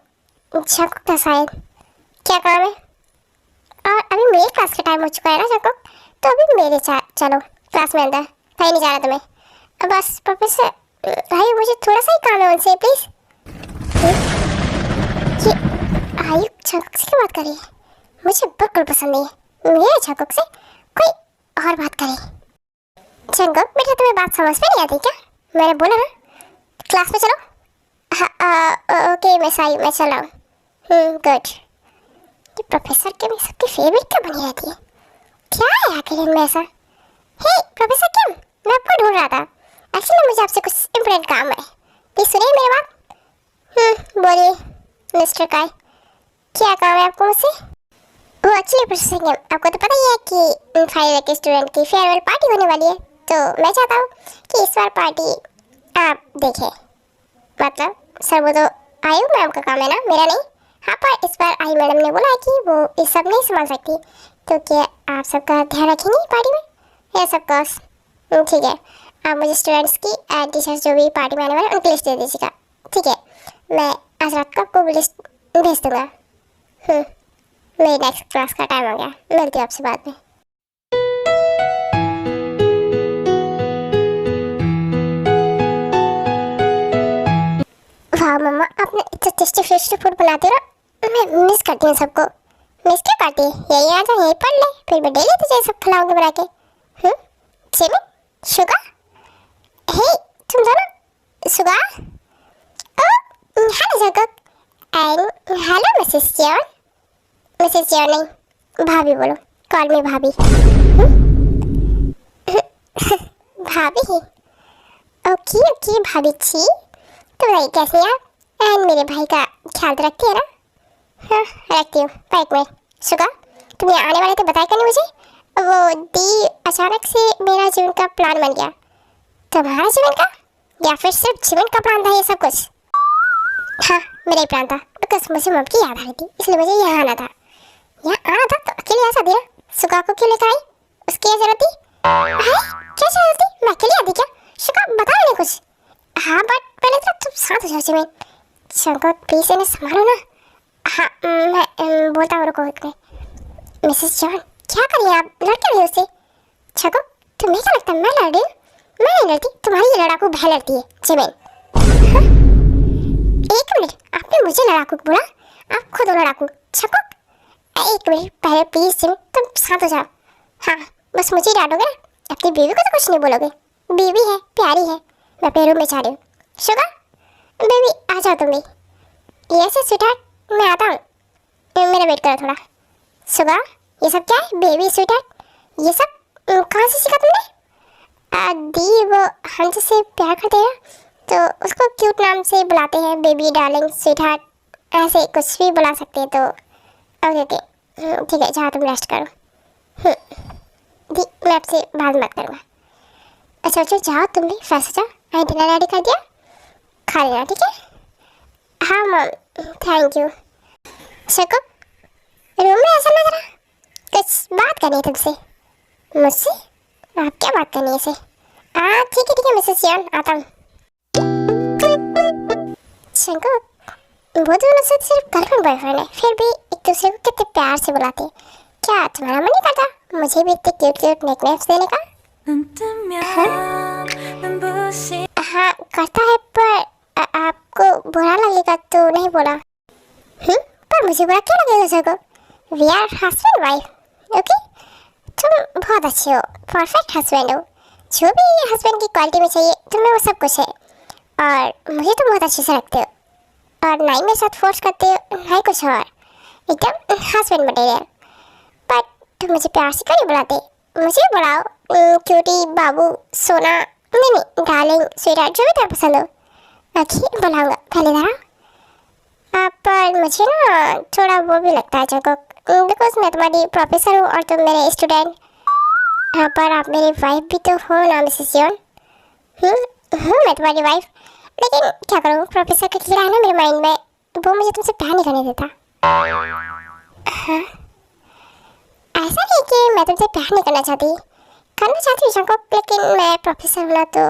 जंकुक था शायद। क्या काम है? और अभी मेरी क्लास का टाइम हो चुका है ना जंकुक, तो अभी मेरे चलो क्लास में अंदर। कहीं नहीं जाना तुम्हें। बस प्रोफेसर भाई, मुझे थोड़ा सा ही काम है उनसे, प्लीज। ये आयु जंकुक से क्या बात कर रही है? मुझे बिल्कुल पसंद नहीं है मेरे जंकुक से कोई और बात करे। जंकुक बेटा, तुम्हें बात समझ में नहीं आती क्या? मैंने बोला ना क्लास में चलो। हाँ ओके मिस आयु, मैं चला हूँ। गुड। ये प्रोफेसर के में सबकी फेवरेट क्या बनी रहती है? क्या है आखिर इनमें ऐसा? हे प्रोफेसर किम, मैं आपको ढूंढ रहा था। एक्चुअली मुझे आपसे कुछ इम्पोर्टेंट काम है, प्लीज सुनिए मेरी बात। बोलिए मिस्टर काय, क्या काम है आपको मुझसे? वो एक्चुअली प्रोफेसर किम, आपको तो पता ही है कि फाइनल ईयर के स्टूडेंट की फेयरवेल पार्टी होने वाली है, तो मैं चाहता हूँ कि इस बार पार्टी आप देखें। मतलब सर, वो तो आयु मैम का काम है ना, मेरा नहीं। हाँ, पर इस बार आई मैडम ने बोला है कि वो ये सब नहीं संभाल सकती, तो क्या आप सबका ध्यान रखेंगे पार्टी में? Yes of course. ठीक है, आप मुझे स्टूडेंट्स की एंड टीचर्स जो भी पार्टी में आने वाले हैं उनकी लिस्ट दे दीजिएगा, ठीक है? मैं आज रात को आपको लिस्ट भेज दूँगा। मेरी नेक्स्ट क्लास का टाइम हो गया, मिलती हूँ आपसे बाद में। वाह मम्मा, आपने इतना टेस्टी फूड बनाते हो ना, मैं मिस करती हूँ सबको। मिस क्यों करती है? यही आ जा, यही पढ़ ले, फिर मैं डेली तुझे सब खिलाऊंगी बना के। जिमिन, शुगा, हे तुम दोनों, Suga, oh hello Jungkook, and hello Mrs Jeon. Mrs Jeon नहीं, भाभी बोलो, कॉल मी भाभी। भाभी, ओके ओके भाभी जी, तो भाई कैसे हैं आप? एंड मेरे भाई का ख्याल तो रखती है ना? हाँ रखती हूँ। एक मिनट शुगा, तुम यहाँ आने वाले थे, बताया क्यों नहीं मुझे? वो दी अचानक से मेरा जीवन का प्लान बन गया। तुम्हारा जीवन का, या फिर सिर्फ जीवन का प्लान था ये सब कुछ? हाँ मेरा ही प्लान था, बिकॉज मुझे मम की याद आ रही थी, इसलिए मुझे यहाँ आना था। यहाँ आना था तो अकेले आ सकती ना, शुगा को क्यों लेकर आई? उसकी क्या जरूरत थी? क्या जरूरत थी? मैं अकेले आती क्या? शुगा बता नहीं कुछ। हाँ बट पहले तो तुम शांत हो जाओ जिमिन। जंकुक प्लीज इन्हें संभालो ना। हाँ मैं बोलता हूँ, रुको एक मिनट। मिसेस जॉन क्या कर रही हैं आप? लड़ क्यों रही हो उससे? जंकुक तुम्हें क्या लगता है मैं लड़ रही हूँ? मैं नहीं लड़ती, तुम्हारी ये लड़ाकू बहन लड़ती है जिमिन। एक मिनट, आपने मुझे लड़ाकू बोला? आप खुद हो लड़ाकू। जंकुक एक मिनट पहले प्लीज जिमिन तुम शांत हो जाओ। हाँ बस मुझे ही डांटोगे ना, अपनी बीवी को तो कुछ नहीं बोलोगे? बीवी है, प्यारी है, मैं अपने रूम में जा रही हूँ। शुगा बेबी आ जाओ तुम भी। यस स्वीटहार्ट मैं आता हूँ, मेरा वेट करो थोड़ा। शुगा ये सब क्या है? बेबी स्वीटहार्ट ये सब कहाँ से सीखा तुमने? दी वो हम जैसे प्यार करते हैं तो उसको क्यूट नाम से बुलाते हैं, बेबी, डार्लिंग, स्वीटहार्ट, ऐसे कुछ भी बुला सकते हैं। तो ओके ओके ठीक है, जाओ तुम रेस्ट करो। दी मैं आपसे बात मत करूँगा। अच्छा अच्छा जाओ तुम भी, फ्रेश हो जाओ। मैं डिनर रेडी कर दिया, खा लेना ठीक है? हाँ मैम थैंक यू। शकु रूम में ऐसा लग रहा, कुछ बात करनी है तुमसे। मुझसे? आप क्या बात करनी है इसे? हाँ ठीक है मिसेस जियोन, आता हूँ। शकु वो दोनों से सिर्फ गर्लफ्रेंड बॉयफ्रेंड है, फिर भी एक दूसरे को कितने प्यार से बुलाते हैं। क्या तुम्हारा मन नहीं करता मुझे भी इतने क्यूट क्यूट निकनेम्स देने का? हाँ करता है, पर आपको बुरा लगेगा तो नहीं बोला। पर मुझे बुरा क्यों लगेगा सको? We are husband wife, okay? तुम बहुत अच्छे हो, परफेक्ट हस्बैंड हो। जो भी हस्बैंड की क्वालिटी में चाहिए तुम्हें वो सब कुछ है, और मुझे तुम बहुत अच्छे से रखते हो, और ना ही मेरे साथ फोर्स करते हो ना ही कुछ और, एकदम हस्बैंड मटेरियल। बट तुम मुझे प्यार से क्यों नहीं बुलाते? मुझे भी बुलाओ, क्यूटी, बाबू, सोना, नहीं डार्लिंग, स्वीटहार्ट, जो भी तुम्हें पसंद हो। ओके बुलाऊंगा, पहले धरा। पर मुझे ना थोड़ा वो भी लगता है जंकुक, बिकॉज मैं तुम्हारी प्रोफेसर हूँ और तुम मेरे स्टूडेंट। पर आप मेरी वाइफ भी तो हो ना मिसेस जियोन? मैं तुम्हारी वाइफ, लेकिन क्या करूँ, प्रोफेसर का कीड़ा है ना मेरे माइंड में, वो मुझे तुमसे प्यार नहीं करने देता। हाँ ऐसा नहीं कि मैं तुमसे प्यार नहीं करना चाहती, करना चाहती हूँ जंकुक, लेकिन मैं प्रोफेसर हूँ ना, तो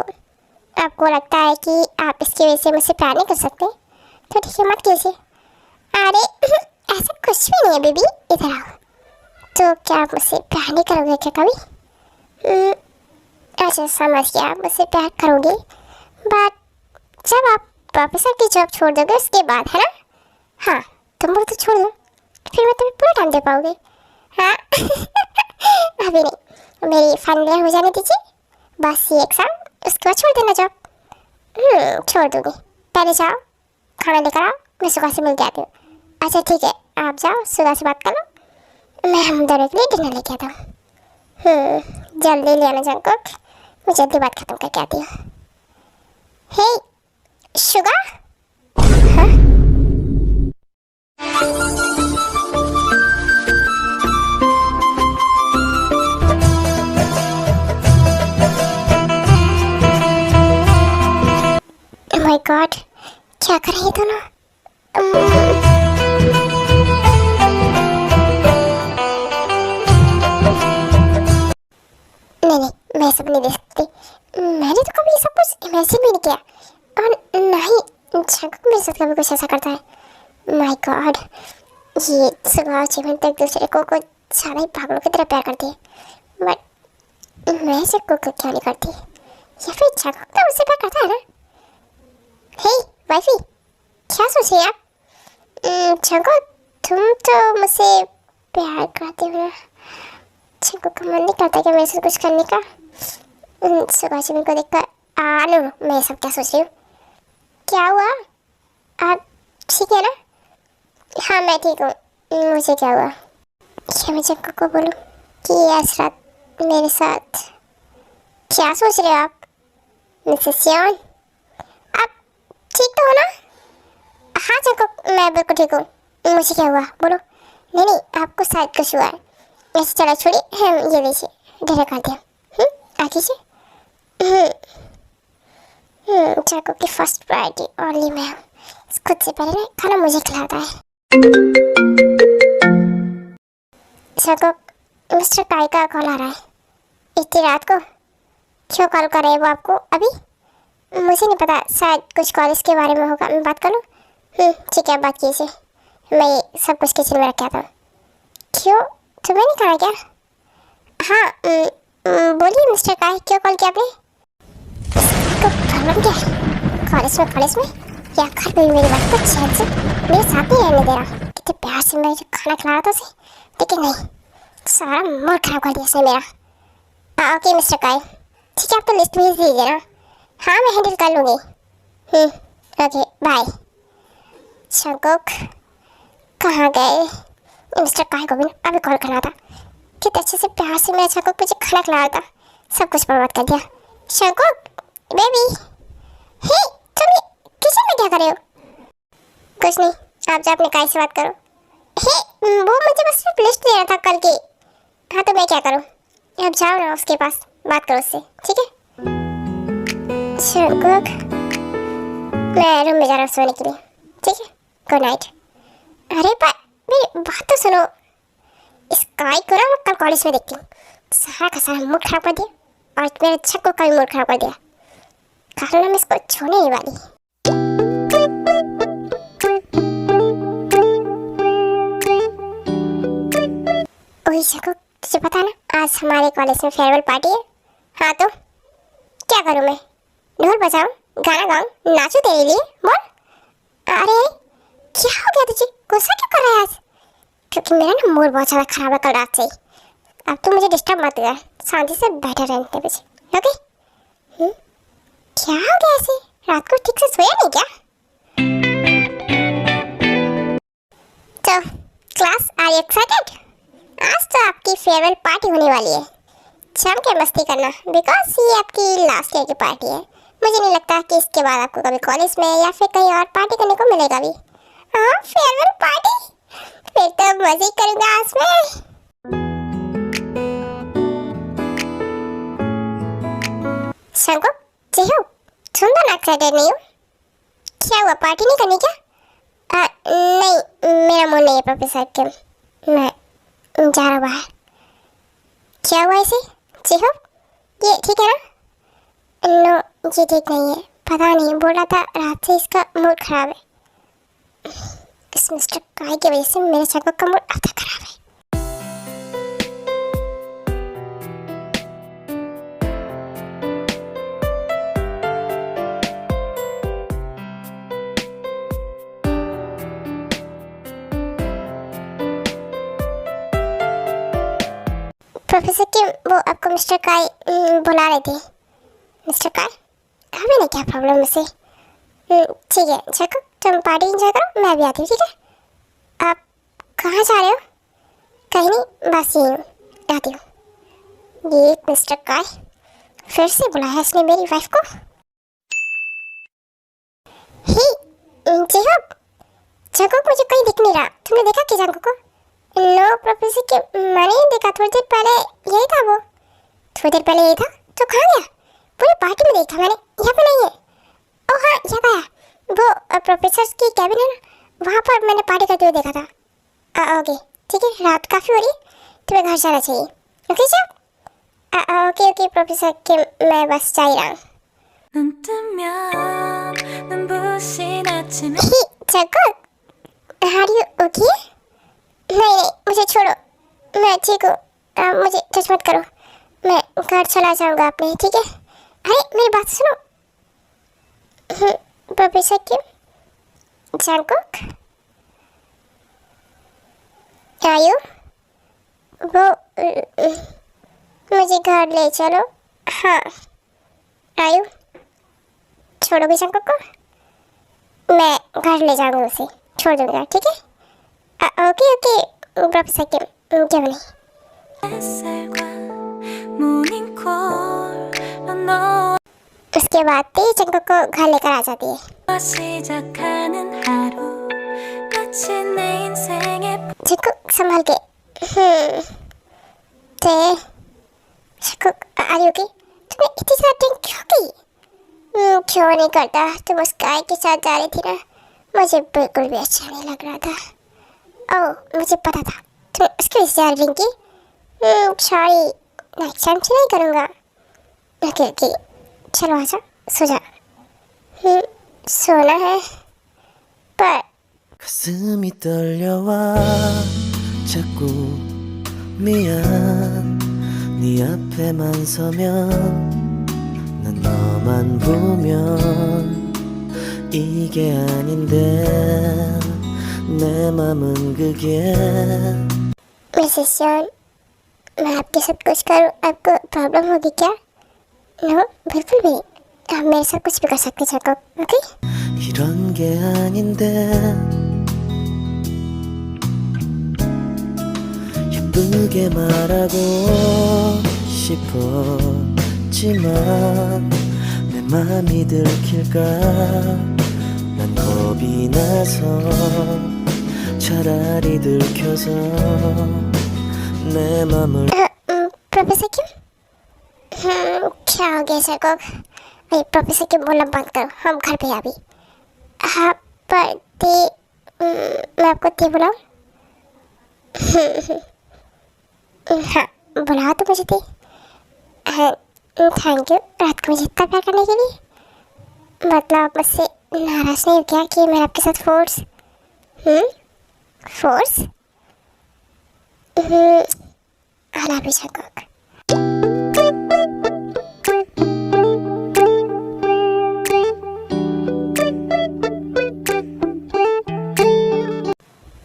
आपको लगता है कि आप इसकी वजह से मुझसे प्यार नहीं कर सकते, तो ठीक है मत कीजिए। अरे ऐसा कुछ भी नहीं है बेबी, इधर आओ। तो क्या आप मुझसे प्यार नहीं करोगे क्या कभी? अच्छा समझ गया, आप मुझसे प्यार करोगे, बट जब आप प्रोफेसर की जॉब छोड़ दोगे उसके बाद, है ना? हाँ तुम बोल तो छोड़ दो, फिर मैं तुम्हें पूरा टाइम दे पाओगे। हाँ अभी नहीं, मेरी फाइनल ईयर हो जाने दीजिए, बस ये एग्ज़ाम, उसके बाद छोड़ देना जॉब। छोड़ दूँगी, पहले जाओ खाना लेकर आओ, मैं सुगा से मिल के आती हूँ। अच्छा ठीक है, आप जाओ सुगा से बात कर लो, मैं हम दोनों के लिए डिनर लेके आता हूँ। जल्दी ले आना जंकुक, मैं जल्दी बात खत्म करके आती हूँ। हे शुगा, हाँ माय गॉड क्या कर रही है दोनों? नहीं मैं सब नहीं देख सकती, मैंने तो कभी सब कुछ इमेजिन भी नहीं किया, और ना ही जंकुक मेरे साथ कभी कुछ ऐसा करता है। माय गॉड ये सुबह जीवन तो एक दूसरे को कुछ ज़्यादा ही पागलों की तरह प्यार करती है, बट मैं जंकुक को क्यों नहीं करती, या फिर जंकुक तो मुझसे प्यार करता है ना? हे वाइफी क्या सोच रही हैं आप? जंकुक तुम तो मुझसे प्यार करती हूँ ना, चिंकू का मन नहीं करता कि मेरे से कुछ करने का। सुबह से मेरे को देखकर आलू मैं सब क्या सोच रही हूँ। क्या हुआ? आप ठीक है ना? हाँ मैं ठीक हूँ। मुझे क्या हुआ? क्या मैं चिंकू को बोलूँ कि आज रात मेरे साथ? क्या सोच रहे हो आप मिसेस सियोन? आप ठीक तो हो ना? हाँ चिंकू मैं बिल्कुल ठीक हूँ। मुझे क्या हुआ बोलो? नहीं नहीं आपको शायद कुछ हुआ है। ऐसे चलो छोड़िए, हम ये लीजिए डिनर कर दिया। आ कीजिए। चिंकू की फर्स्ट प्रायोरिटी ओनली मैं हूँ। खुद से पहले ना खाना मुझे खिलाता है। चिंकू मिस्टर काई का कॉल आ रहा है इतनी रात को। क्यों कॉल कर रहे हैं वो आपको अभी? मुझे नहीं पता, शायद कुछ कॉलेज के बारे में होगा। मैं बात कर लूँ? ठीक है बात कीजिए। मैं ये सब कुछ किचन में रखा था। क्यों तुम्हें नहीं खाना क्या? हाँ बोलिए मिस्टर काय, क्यों कॉल किया आपने? तो प्रॉब्लम क्या है? कॉलेज में या घर पे भी मेरी बात को चैन से मेरे साथ नहीं रहने दे रहा। कितने प्यार से मैं जो खाना खिला रहा था उसे, लेकिन नहीं, सारा मूड खराब कर दिया उसने मेरा। ओके मिस्टर काय, ठीक है आप तो लिस्ट भेज दीजिए ना। हाँ मैं हैंडल कर लूँगी। Okay bye. शंकुक कहाँ गए? मिस्टर काय को भी अभी कॉल करना था। कितने अच्छे से प्यार से मेरा शंकुक मुझे खाना खिला रहा था, सब कुछ बर्बाद कर दिया। शंकुक बेबी, हे तुम ये किचन में क्या कर रहे हो? कुछ नहीं, आप जा अपने काय से बात करो। हे वो मुझे बस लिस्ट दे रहा था कल की। हाँ तो मैं क्या करूँ? आप जाओ ना उसके पास, बात करो उससे, ठीक है? शंकुक मैं रूम में जा रहा हूँ सोने के लिए, ठीक है? Good night. अरे पर मेरी बात तो सुनो। इस काय को ना मैं कल कॉलेज में देखती हूँ। सारा का सारा मूड खराब कर दिया और मेरे छक्को का भी मूड खराब कर दिया। कल ना मैं इसको छोड़ने नहीं वाली। ओही छक्को, तुझे पता है ना आज हमारे कॉलेज में फेयरवेल पार्टी है। हाँ तो क्या करूँ मैं? ढोल बजाऊं, गाना गाऊं, नाचूं तेरे लिए? बोल। अरे क्या हो गया तुझे? गुस्सा क्यों कर रहा है आज? क्योंकि मेरा ना मूड बहुत ज़्यादा खराब है कल रात से ही। अब तू मुझे डिस्टर्ब मत कर, शांति से बैठा रहने दे मुझे, ओके? क्या हो गया ऐसे? रात को ठीक से सोया नहीं क्या? तो क्लास आर यू एक्साइटेड? आज तो आपकी फेयरवेल पार्टी होने वाली है। जम के मस्ती करना, बिकॉज ये आपकी लास्ट ईयर की पार्टी है। मुझे नहीं लगता कि इसके बाद आपको कभी कॉलेज में या फिर कहीं और पार्टी करने को मिलेगा भी। हाँ फेयरवेल पार्टी, फिर तो मजे करूंगा आज मैं। शंकु जी हो, तुम तो ना एक्साइटेड नहीं हो? क्या हुआ, पार्टी नहीं करनी क्या? नहीं मेरा मूड नहीं है प्रोफेसर के, मैं जा रहा बाहर। क्या हुआ इसे? जी हो ये ठीक है ना? नो ये ठीक नहीं है, पता नहीं बोल रहा था रात से इसका मूड खराब है। इस मिस्टर काय की वजह से मेरे शंकु का मूड अब तक खराब है। प्रोफेसर के वो आपको मिस्टर काय बुला रहे थे। मिस्टर काय हमें नहीं क्या प्रॉब्लम उसे? ठीक है चको तुम पार्टी एंजॉय करो, मैं भी आती हूँ, ठीक है? आप कहाँ जा रहे हो? कहीं नहीं, बस यही हूँ, आती हूँ। ये मिस्टर काय फिर से बुलाया इसने मेरी वाइफ को। ही जैकब, जैकब मुझे कहीं दिख नहीं रहा, तुमने देखा कि जैकब को? नो प्रोफेसर के मैंने नहीं देखा, थोड़ी देर पहले यही था वो। थोड़ी देर पहले यही था तो कहाँ गया? पूरी पार्टी में देखा मैंने, यहाँ पे नहीं है। ओह हाँ यहाँ आया, वो प्रोफेसर की कैबिन है ना, वहाँ पर मैंने पार्टी करते हुए देखा था। ओके ठीक है, रात काफ़ी हो रही है, तुम्हें घर जाना चाहिए। Okay sir? Okay okay professor के मैं बस जा ही रहा हूँ। 눈 뜨면 눈부신 아침에 जैकब आर यू ओके? नहीं नहीं मुझे छोड़ो, मैं ठीक हूँ, मुझे टच मत करो, मैं घर चला जाऊँगा अपने, ठीक है? अरे मेरी बात सुनो। प्रोफेसर की जैकब आर यू? वो मुझे घर ले चलो। हाँ आयु, छोड़ोगे शंकर को? मैं घर ले जाऊंगा उसे, छोड़ दूंगा, ठीक है? ओके ओके प्रोफेसर किम, क्यों नहीं। 햇살과 모닝콜로 너와 उसके बाद ती चंको को घर लेकर आ जाती है। 시작하는 하루 마치 내 인생의 चंको संभाल के। ते चंको आयु की तुम्हें इतनी ज़्यादा ड्रिंक क्यों की? क्यों नहीं करता, तुम उस गाय के साथ जा रही थी ना, मुझे बिल्कुल भी अच्छा नहीं लग रहा था। ओह मुझे पता था तुम उसकी वजह से जा रही की। सॉरी, नेक्स्ट टाइम से नहीं करूँगा। ओके ओके चलो आजा, सो जा। सोना है पर 가슴이 떨려와 자꾸 미안 네 앞에만 서면 난 너만 보면 이게 아닌데 내 맘은 그게 मिसेस जॉन, मैं आपके साथ कुछ करूँ आपको प्रॉब्लम होगी क्या? नो बिल्कुल भी, आप मेरे साथ कुछ भी कर सकते चको, ओके? 이런 게 아닌데 예쁘게 말하고 싶었지만 내 맘이 들킬까 난 겁이 나서 차라리 들켜서 내 맘을 प्रोफेसर किम? क्या हो गया सर को? भाई प्रोफेसर किम बोलना बंद करो, हम घर पे हैं अभी। हाँ पर ते मैं आपको ते बुलाऊँ? हाँ बुलाओ तो मुझे ते। थैंक यू रात को मुझे इतना प्यार करने के लिए। मतलब आप मुझसे नाराज़ नहीं हो क्या कि मैं आपके साथ force? Force? I love you Jungkook.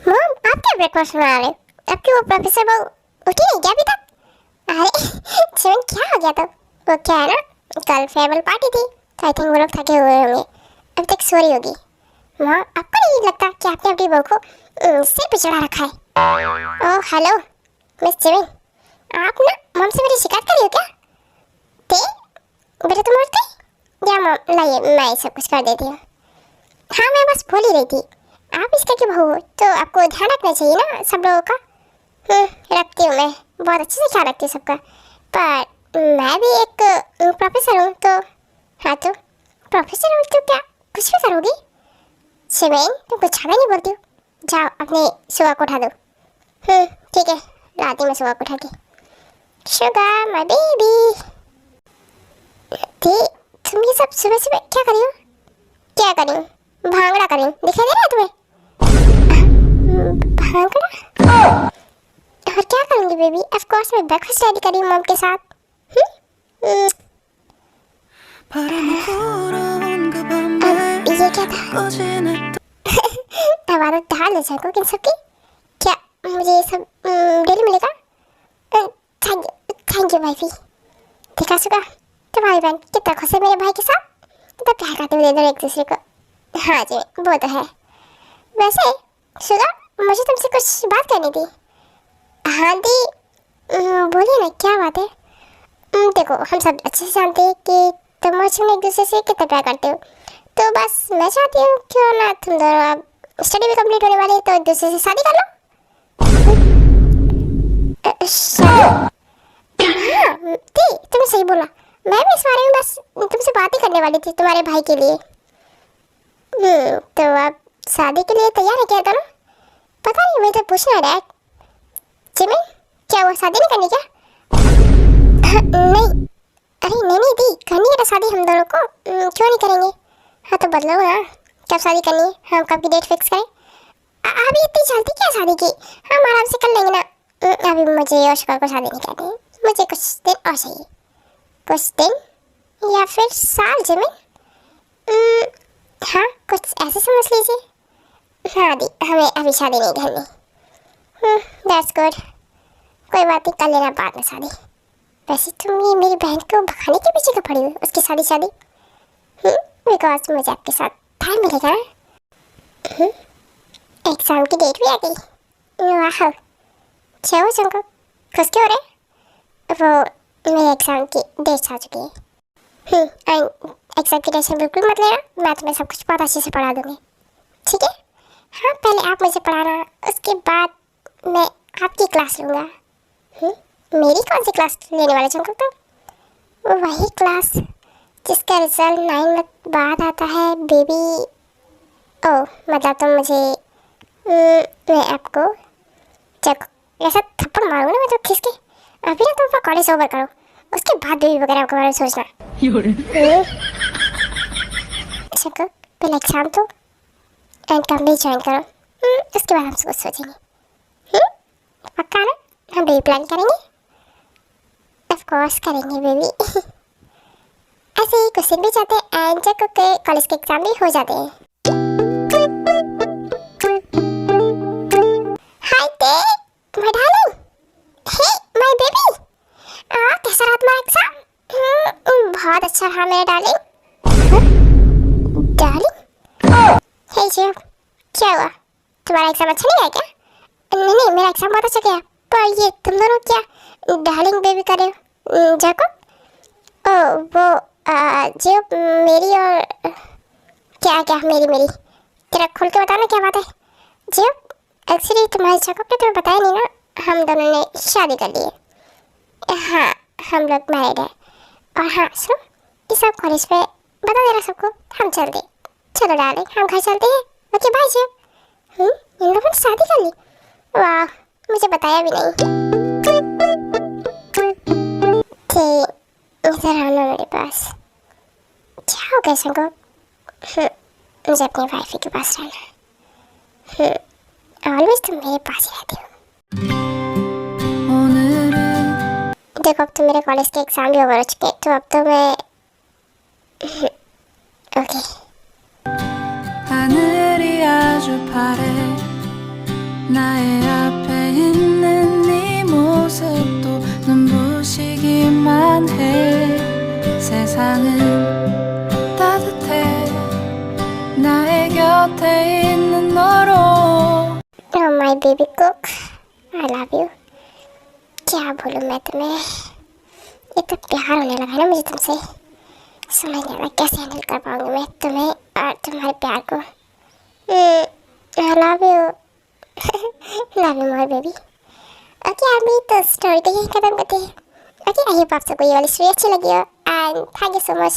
Mom आप क्या ब्रेकफास्ट बना रहे हो? आपकी वो प्रोफेसर वो उठी नहीं क्या अभी तक? अरे जीवन क्या हो गया? तो वो क्या है ना, कल फेयरवेल पार्टी थी तो आई थिंक वो लोग थके हुए होंगे, अब तक सो रही होगी। माँ आपको नहीं लगता कि आपने अपनी बहू को सिर पे चढ़ा रखा है? ओह हेलो मिस जीवन, आप ना मॉम से मेरी शिकायत कर रही हो क्या? ते बेटा तुम उठ गई? या मॉम लाइए मैं सब कुछ कर देती हूँ। हाँ मैं बस बोल ही रही थी, आप इसका की बहू हो तो आपको ध्यान रखना चाहिए ना सब लोगों का। रखती हूँ मैं, बहुत अच्छे से ख्याल रखती हूँ सबका, पर मैं भी एक प्रोफेसर हूँ तो। हाँ तो प्रोफेसर हूँ तो क्या कुछ भी करोगी? शिवेन तुम कुछ ज़्यादा नहीं बोलती हो, जाओ अपने सुबह को उठा दो। ठीक है लाती मैं सुबह को उठा के। Sugar my baby. तुम ये सब सुबह सुबह क्या कर रही हो? क्या कर रही हूँ? भांगड़ा कर रही हूँ, दिखाई दे रहा है तुम्हें? भांगड़ा? और क्या करूँगी बेबी? ऑफ कोर्स मैं ब्रेकफास्ट रेडी कर रही हूँ मॉम के साथ। ये क्या था? अब आदत डाल दो सबको इन सबकी। क्या मुझे ये सब डेली मिलेगा? Thank you wifey. देखा सुगा तुम्हारी बहन कितना खुश है मेरे भाई के साथ, कितना प्यार करते हुए दोनों एक दूसरे को। हाँ जी वो तो है। वैसे सुगा मुझे तुमसे कुछ बात करनी थी। हाँ दी बोलिए ना क्या बात है? देखो हम सब अच्छे से जानते हैं कि तुम और एक दूसरे से कितना प्यार करते हो, तो बस मैं चाहती हूँ क्यों ना तुम दोनों अब स्टडी भी कंप्लीट होने वाली है तो एक दूसरे से शादी कर लो। हाँ दी तुमने सही बोला, मैं भी इस बारे में बस तुमसे बात ही करने वाली थी तुम्हारे भाई के लिए। तो आप शादी के लिए तैयार है क्या दोनों? पता नहीं मैं तो पूछना डैड। जिमी क्या वो शादी नहीं करनी क्या? नहीं अरे नहीं दी करनी है ना शादी हम दोनों को, क्यों नहीं करेंगे? हाँ तो बदलो ना कब शादी करनी है, हम कब की डेट फिक्स करें? अभी इतनी जल्दी क्या शादी की? हम आराम से कर लेंगे ना। अभी मुझे यशका को शादी नहीं करनी, मुझे कुछ दिन और चाहिए। कुछ दिन या फिर साल जिमी? हाँ कुछ ऐसे समझ लीजिए। हाँ दी हमें अभी शादी नहीं करनी। That's good. कोई बात नहीं, कर लेना बाद में शादी। वैसे तुम ये मेरी बहन को भगाने के पीछे क्यों पड़ी हुई, उसकी शादी? बिकॉज मुझे आपके साथ टाइम मिलेगा ना। एग्जाम की डेट भी आ गई। वाह, क्या हो तुमको खुश क्यों हो रहे? वो मेरे एग्जाम की डेट आ चुकी है। एग्जाम की टेंशन बिल्कुल मत लेना, मैं तुम्हें सब कुछ बहुत अच्छे से पढ़ा दूंगी, ठीक है? हाँ, पहले आप मुझे पढ़ाना, उसके बाद मैं आपकी क्लास लूँगा। मेरी कौन सी क्लास लेने वाले तुमको? तो वही क्लास जिसका रिजल्ट 9 मंथ बाद आता है बेबी। ओह, मतलब तुम मुझे मैं आपको जब ऐसा थप्पड़ मारूंगा ना मैं तो खिसके, अभी ना तुम अपना कॉलेज ओवर करो, उसके बाद बेबी वगैरह के बारे में सोचना। चलो पहले एग्जाम तो एंड कॉलेज ज्वाइन करो, उसके बाद हम कुछ सोचेंगे। पक्का ना? हम बेबी प्लान करेंगे, ऑफ कोर्स करेंगे बेबी। ऐसे ही कुछ दिन भी जाते हैं एंड जब कॉलेज के एग्जाम भी हो जाते हैं। Hi take my darling, hey my baby, कैसा रहा तुम्हारा एग्जाम? बहुत अच्छा रहा मेरा डार्लिंग। डार्लिंग, हे जी, क्या हुआ? तुम्हारा एग्जाम अच्छा नहीं गया क्या? नहीं, मेरा एग्जाम बहुत अच्छा गया, पर ये तुम दोनों क्या डार्लिंग बेबी कर रहे हो? जाको वो जो मेरी और क्या मेरी तेरा खुल के बताना क्या बात है? जो एक्चुअली तुम्हारे जाको ने तुम्हें बताया नहीं ना, हम दोनों ने शादी कर ली है। हाँ, हम लोग मैरिड है। और हाँ सुनो, ये सब कॉलेज पे बता देना सबको, हम चलते। चलो डार्लिंग, हम घर चलते हैं। ओके बाय जी। इन लोगों ने शादी कर ली? वाह, मुझे बताया भी नहीं। इधर आना मेरे पास। क्या हो गया संगो? मुझे अपनी वाइफ के पास रहना। ऑलवेज तुम मेरे पास ही रहती हो। देखो अब तो मेरे कॉलेज के एग्जाम भी ओवर हो चुके, तो अब तो मैं okay. 하늘이 아주 파래 나의 앞에 있는 네 모습도 눈부시기만 해 세상은 따뜻해 나의 곁에 있는 너로 Oh my baby cook, I love you। क्या बोलूँ मैं तुम्हें, ये तो प्यार होने लगा ना मुझे तुमसे। समझ नहीं आ रहा कैसे हैंडल कर पाऊंगी मैं तुम्हें और तुम्हारे प्यार को। I love you। love you more baby। Okay, अभी तो स्टोरी को यही खत्म करते हैं। ओके, आई होप आप सबको ये वाली स्टोरी अच्छी लगी हो and thank you so much